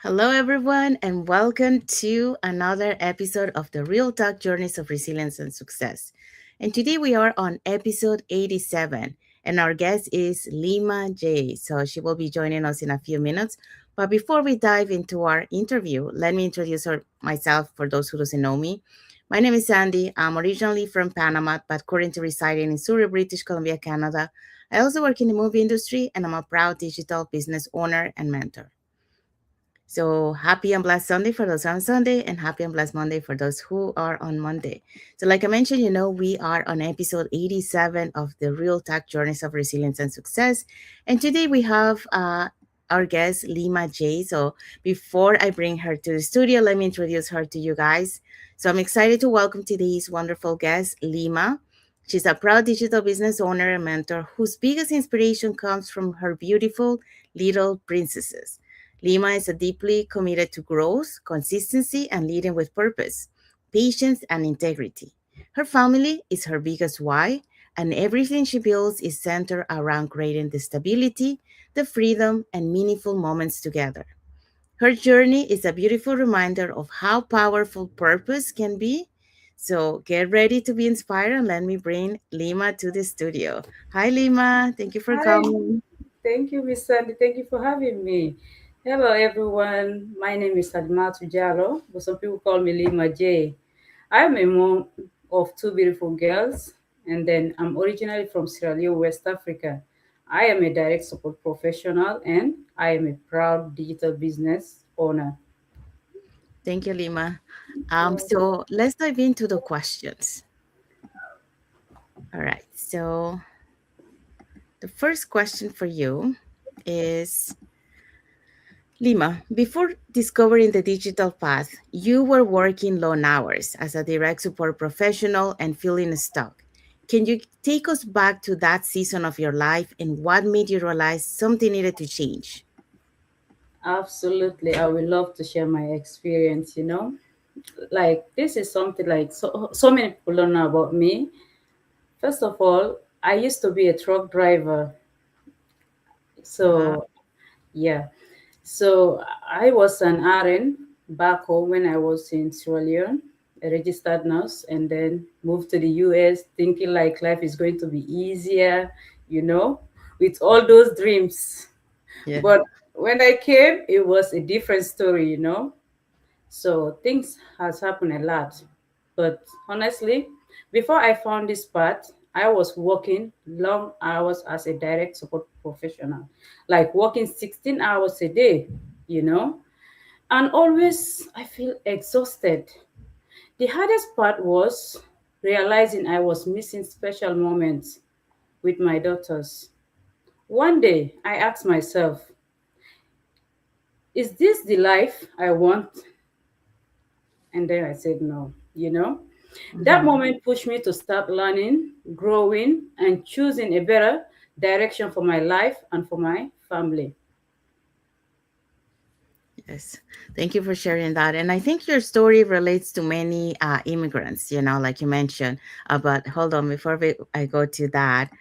Hello, everyone, and welcome to another episode of the Real Talk Journeys of Resilience and Success. And today we are on episode 87, and our guest is Lima J. So she will be joining us in a few minutes. But before we dive into our interview, let me introduce myself for those who doesn't know me. My name is Sandy. I'm originally from Panama, but currently residing in Surrey, British Columbia, Canada. I also work in the movie industry, and I'm a proud digital business owner and mentor. So happy and blessed Sunday for those on Sunday, and happy and blessed Monday for those who are on Monday. So, like I mentioned, we are on episode 87 of the Real Talk Journeys of Resilience and Success. And today we have our guest, Lima J. So, before I bring her to the studio, let me introduce her to you guys. So, I'm excited to welcome today's wonderful guest, Lima. She's a proud digital business owner and mentor whose biggest inspiration comes from her beautiful little princesses. Lima is a deeply committed to growth, consistency, and leading with purpose, patience, and integrity. Her family is her biggest why, and everything she builds is centered around creating the stability, the freedom, and meaningful moments together. Her journey is a beautiful reminder of how powerful purpose can be. So get ready to be inspired and let me bring Lima to the studio. Hi, Lima. Thank you for Hi, coming. thank you, Miss Sandy. Thank you for having me. Hello, everyone. My name is Halimatu, but some people call me Lima J. I am a mom of two beautiful girls, and then I'm originally from Sierra Leone, West Africa. I am a direct support professional, and I am a proud digital business owner. Thank you, Lima. So, So let's dive into the questions. All right. So the first question for you is Lima, before discovering the digital path, you were working long hours as a direct support professional and feeling stuck. Can you take us back to that season of your life and what made you realize something needed to change? absolutely, I would love to share my experience. Like, this is something like so many people don't know about me. First of all, I used to be a truck driver. Wow. So, yeah. So, I was an RN back home when I was in Sierra Leone, a registered nurse, and then moved to the US thinking like life is going to be easier, you know, with all those dreams. Yeah. But when I came, it was a different story. So things has happened a lot. But honestly, before I found this path, I was working long hours as a direct support professional, like working 16 hours a day. And always I feel exhausted. The hardest part was realizing I was missing special moments with my daughters. One day I asked myself, is this the life I want? And then I said no. That Mhm. moment pushed me to start learning, growing, and choosing a better direction for my life and for my family. Yes, thank you for sharing that. And I think your story relates to many immigrants, like you mentioned. But hold on, before I go to that,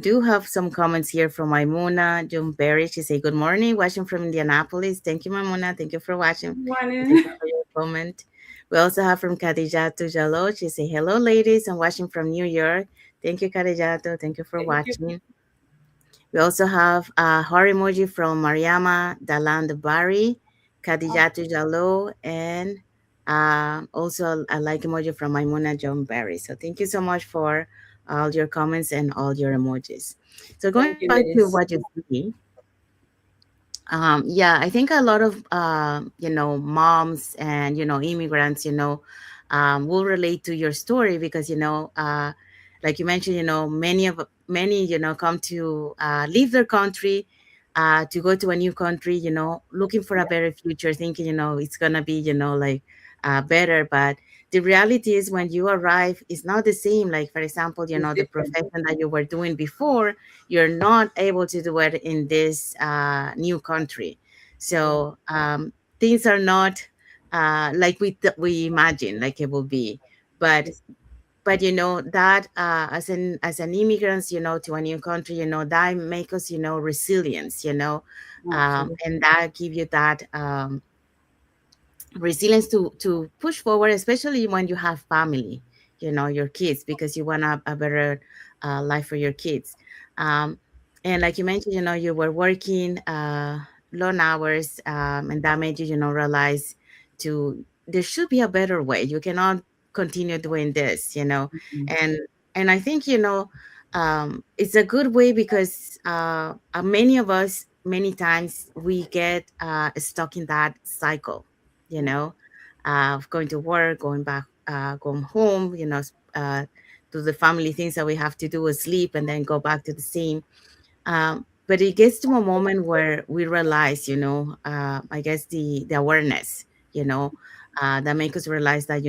do have some comments here from Maimuna John Berry. She say, "Good morning, watching from Indianapolis." Thank you, Maimuna. Thank you for watching. And thank Morning. you for your comment. We also have from Khadijatu Jalo. She say, "Hello, ladies. I'm watching from New York." Thank you, Khadijatu. Thank you for Thank you. watching. We also have a heart emoji from Mariama Daland Bari, Khadijatu Jalo, and also a like emoji from Maimuna John Barry. So thank you so much for all your comments and all your emojis. So going Thank you, back to what ladies. you see, yeah, I think a lot of moms and immigrants will relate to your story because like you mentioned, many come to leave their country to go to a new country, looking for a better future, thinking it's gonna be like better, but the reality is when you arrive it's not the same. Like for example, It's the different. profession that you were doing before, you're not able to do it in this new country. Yeah. So things are not like we imagine like it will be. But It's, that as an immigrants, to a new country, that make us resilience, and absolutely. that give you that resilience to push forward, especially when you have family, your kids, because you want a better life for your kids. um, and like you mentioned, you were working long hours, and that made you, realize to there should be a better way. You cannot continue doing this, Mhm. and I think, it's a good way because many of us, many times we get stuck in that cycle, of going to work, going back, going home, do the family things that we have to do, is sleep, and then go back to the same. But it gets to a moment where we realize, I guess the awareness, that make us realize that,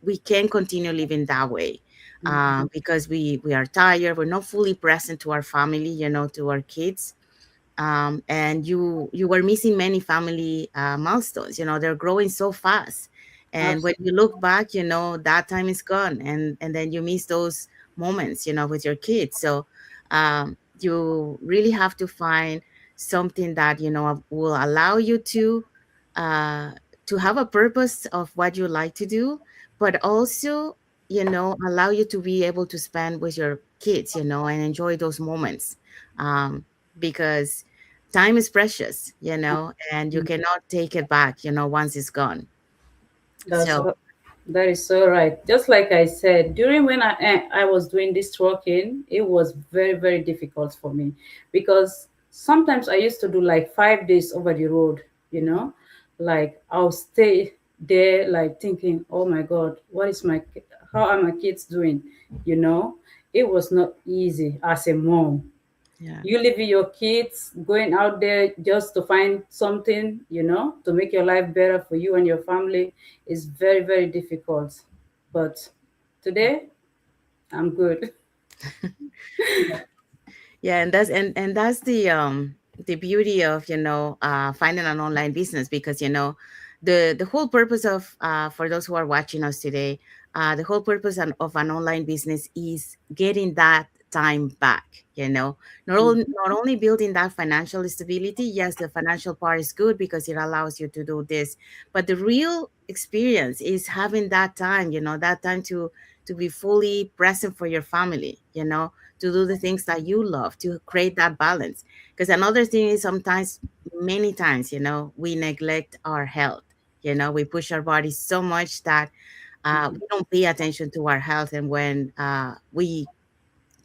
we can continue living that way, Mhm. because we are tired, we're not fully present to our family, to our kids. And you were missing many family milestones. They're growing so fast, and when Absolutely. you look back, that time is gone, and then you miss those moments, with your kids. So you really have to find something that, will allow you uh, to have a purpose of what you like to do, but also, allow you to be able to spend with your kids, and enjoy those moments. Because time is precious, and you Mhm. cannot take it back, once it's gone. That's So so, that is so right. Just like I said, during when I was doing this trucking, it was very very difficult for me because sometimes I used to do like 5 days over the road. You know, like I'll stay there like thinking, oh my God, how are my kids doing? You know, it was not easy as a mom. yeah. You leaving your kids going out there just to find something, to make your life better for you and your family is very very difficult, but today I'm good. Yeah, and that's the beauty of, finding an online business, because, the whole purpose of, for those who are watching us today, the whole purpose of an online business is getting that time back, not only building that financial stability. Yes, the financial part is good because it allows you to do this, but the real experience is having that time, that time to be fully present for your family, to do the things that you love, to create that balance. Because another thing is, sometimes, many times, we neglect our health. We push our bodies so much that Mhm. we don't pay attention to our health. And when we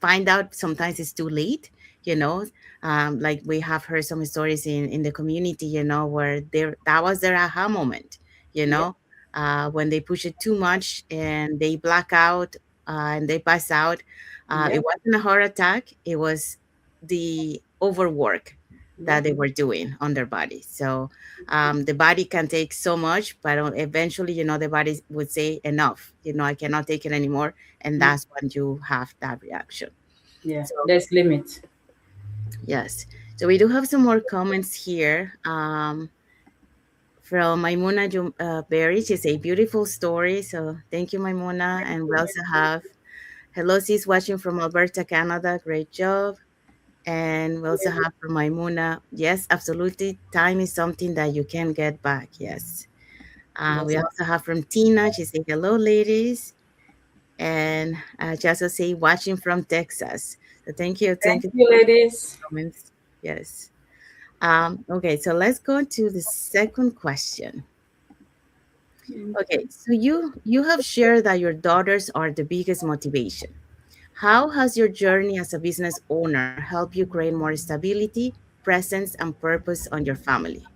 find out, sometimes it's too late, you know like we have heard some stories in the community, where that was their aha moment, you Yeah. know when they push it too much and they black out, and they pass out. Yeah. It wasn't a heart attack, it was the overwork Yeah. that they were doing on their body. So the body can take so much, but eventually, the body would say enough, I cannot take it anymore. And Mm. that's when you have that reaction. Yeah, So there's limit. yes, so we do have some more comments here, from Maimuna Berry. She's a beautiful story, so thank you, Maimuna. And we also have hello, sis, watching from Alberta, Canada, great job. And we also have from Maimuna, yes, absolutely, time is something that you can get back. Yes. We That's also have from Tina. She said hello, ladies. And just to say, watching from Texas. So thank Thank you you, so much for ladies. the comments. Yes. Okay, so let's go to the second question. Okay, so you have shared that your daughters are the biggest motivation. How has your journey as a business owner helped you create more stability, presence, and purpose on your family?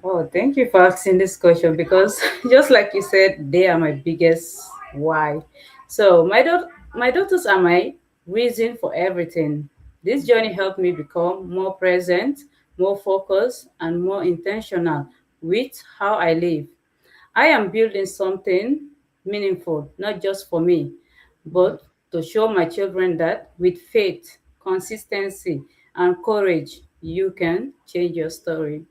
Oh, thank you for asking this question because just like you said, they are my biggest why. So my daughters are my reason for everything. This journey helped me become more present, more focused, and more intentional with how I live. I am building something meaningful, not just for me, Mhm. but to show my children that with faith, consistency, and courage, you can change your story.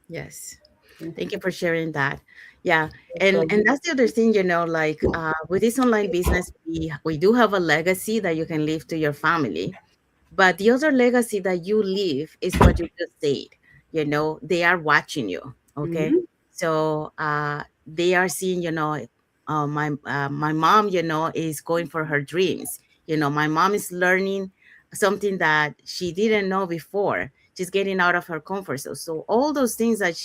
Yes. Yeah. Thank you for sharing that. Yeah, No and problem. that's the other thing, like with this online business, we do have a legacy that you can leave to your family, but the other legacy that you leave is what you just said. they are watching you. Okay. Mm-hmm. So they are seeing, my mom, is going for her dreams. My mom is learning something that she didn't know before. She's getting out of her comfort zone. So all those things that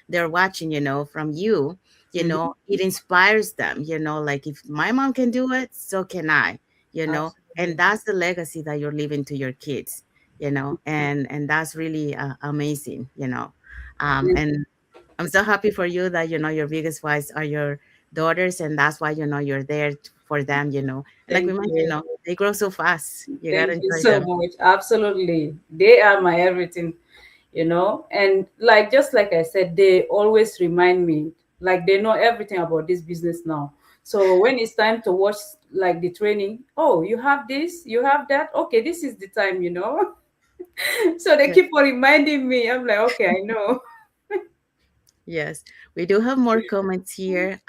they're watching, from you, Mm-hmm. it inspires them, like if my mom can do it, so can I, and Absolutely. that's the legacy that you're leaving to your kids, and that's really amazing, And and I'm so happy for you that your biggest wives are your daughters, and that's why you're there for them, and like we thank mentioned, you. they grow so fast. You gotta Thank you enjoy so them. much. Absolutely. They are my everything, And like just like I said, they always remind me, like they know everything about this business now. So when it's time to watch like the training, oh, you have this, you have that. Okay, this is the time. So they Yeah. keep on reminding me. I'm like, okay, I know. Yes, we do have more comments here.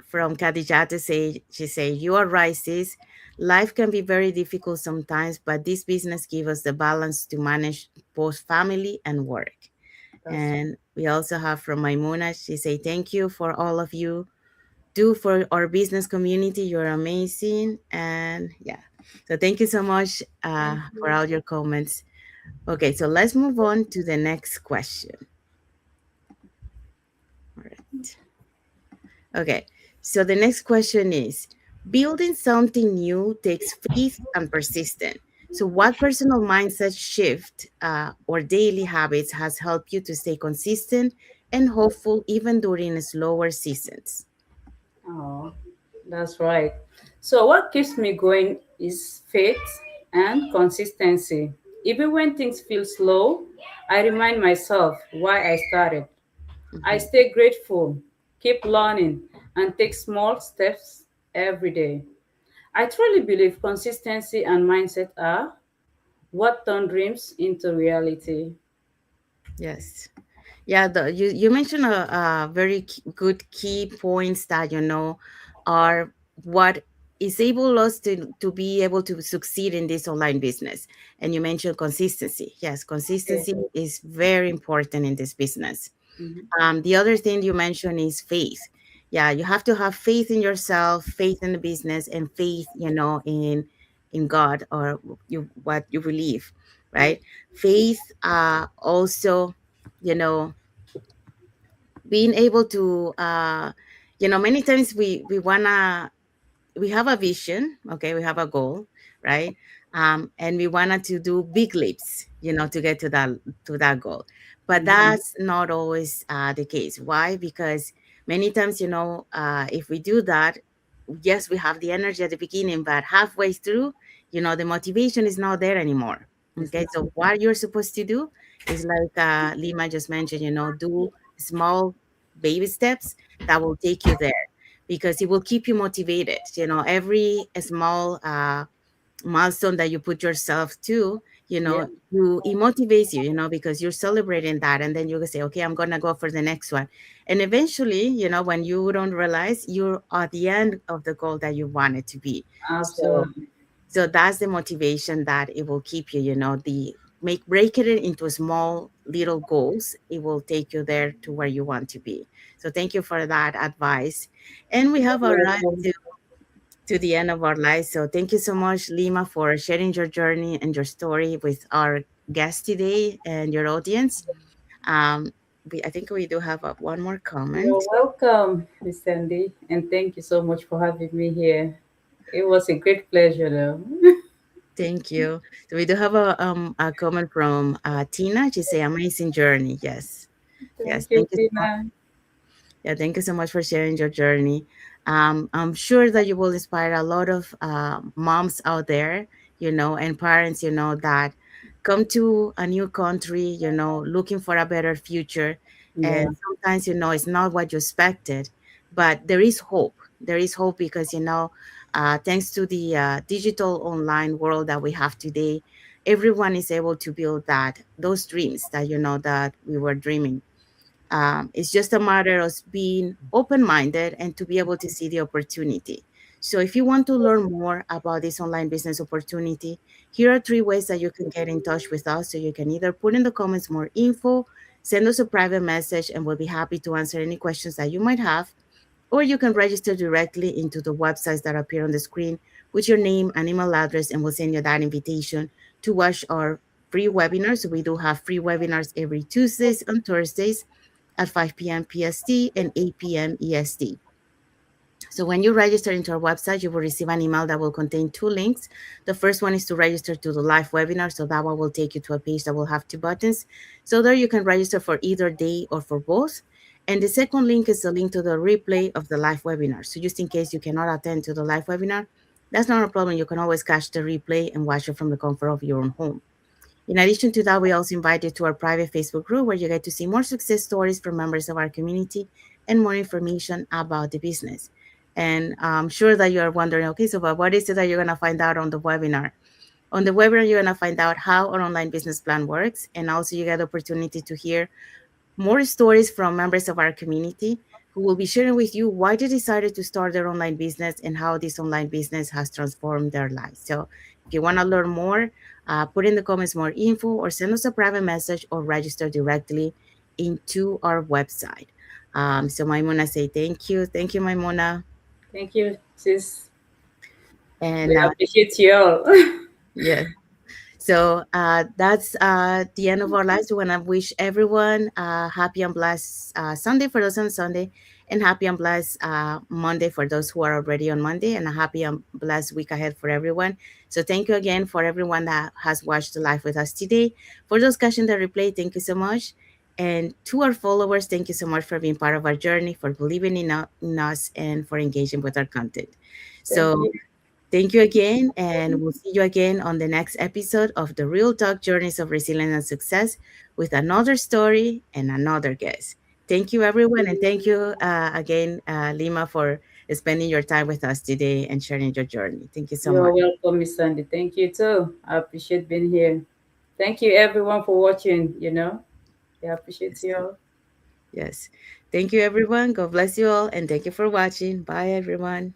From Khadija to say, she say, you are right, sis. Life can be very difficult sometimes, but this business gives us the balance to manage both family and work. That's And we also have from Maimuna, she say, thank you for all of you do for our business community. You're amazing. And yeah, so thank you so much thank for you. all your comments. Okay, so let's move on to the next question. All right. Okay, so the next question is, building something new takes faith and persistence. So, what personal mindset shift or daily habits has helped you to stay consistent and hopeful even during slower seasons? Oh, that's right. So what keeps me going is faith and consistency. Even when things feel slow, I remind myself why I started. I Mhm. stay grateful, keep learning, and take small steps every day. I truly believe consistency and mindset are what turn dreams into reality. Yes. Yeah, you mentioned a very good key points that are what is able us to be able to succeed in this online business. And you mentioned consistency. Yes, Okay. consistency is very important in this business. Mhm. The other thing you mentioned is faith. Yeah, you have to have faith in yourself, faith in the business, and faith, in God or what you believe, Yeah. right? Faith also, you know being able to many times we wanna we have a vision, okay, we have a goal, right? And we wanted to do big leaps, to get to that goal, but Mhm. that's not always the case. Why? Because many times, if we do that, yes, we have the energy at the beginning, but halfway through, the motivation is not there anymore. It's Okay, not. so what you're supposed to do is like Lima just mentioned, do small baby steps that will take you there, because it will keep you motivated. Every small milestone that you put yourself to, Yeah, it motivates you, because you're celebrating that, and then you can say, okay, I'm gonna go for the next one, and eventually, when you don't realize, you're at the end of the goal that you want it to be. So absolutely. so that's the motivation that it will keep you, the break it into small little goals. It will take you there to where you want to be. So thank you for that advice. And we have You're arrived welcome. to the end of our lives. So thank you so much, Lima, for sharing your journey and your story with our guest today and your audience. Um, I think we do have one more comment. You're welcome, Miss Sandy, and thank you so much for having me here. It was a great pleasure, though. Thank you. So we do have a comment from Tina. She say, "Amazing journey." Yes, Thank yes. you, Thank you so much. Tina. Yeah, thank you so much for sharing your journey. I'm sure that you will inspire a lot of moms out there, and parents, that come to a new country, looking for a better future. And Yeah, sometimes, it's not what you expected, but there is hope. There is hope because, thanks to the digital online world that we have today, everyone is able to build those dreams that, that we were dreaming. It's just a matter of being open minded and to be able to see the opportunity. So if you want to learn more about this online business opportunity, here are three ways that you can get in touch with us. So you can either put in the comments more info, send us a private message, and we'll be happy to answer any questions that you might have, or you can register directly into the websites that appear on the screen with your name and email address, and we'll send you that invitation to watch our free webinars. So we do have free webinars every Tuesdays and Thursdays at 5 p.m. PST and 8 p.m. EST. So when you register into our website, you will receive an email that will contain two links. The first one is to register to the live webinar. So that one will take you to a page that will have two buttons. So there you can register for either day or for both. And the second link is the link to the replay of the live webinar. So just in case you cannot attend to the live webinar, that's not a problem. You can always catch the replay and watch it from the comfort of your own home. In addition to that, we also invite you to our private Facebook group where you get to see more success stories from members of our community and more information about the business. And I'm sure that you're wondering, okay, so but what is it that you're going to find out on the webinar? On the webinar, you're going to find out how our online business plan works. And also you get the opportunity to hear more stories from members of our community who will be sharing with you why they decided to start their online business and how this online business has transformed their lives. So if you want to learn more, put in the comments more info or send us a private message or register directly into our website. So Maimuna say thank you. Thank you, Maimuna. Thank you, sis. And We appreciate you all. yeah. So that's the end of our lives. We want to wish everyone happy and blessed Sunday for those on Sunday, and happy and blessed Monday for those who are already on Monday, and a happy and blessed week ahead for everyone. So thank you again for everyone that has watched the live with us today. For those catching the replay, thank you so much. And to our followers, thank you so much for being part of our journey, for believing in us, and for engaging with our content. Thank So you. thank you again, and we'll see you again on the next episode of the Real Talk Journeys of Resilience and Success with another story and another guest. Thank you, everyone, and thank you again, Lima, for spending your time with us today and sharing your journey. Thank you so You're much. welcome, Miss Sandy. Thank you too. I appreciate being here. Thank you everyone for watching, I appreciate Yes. you all. Yes. Thank you, everyone. God bless you all, and thank you for watching. Bye, everyone.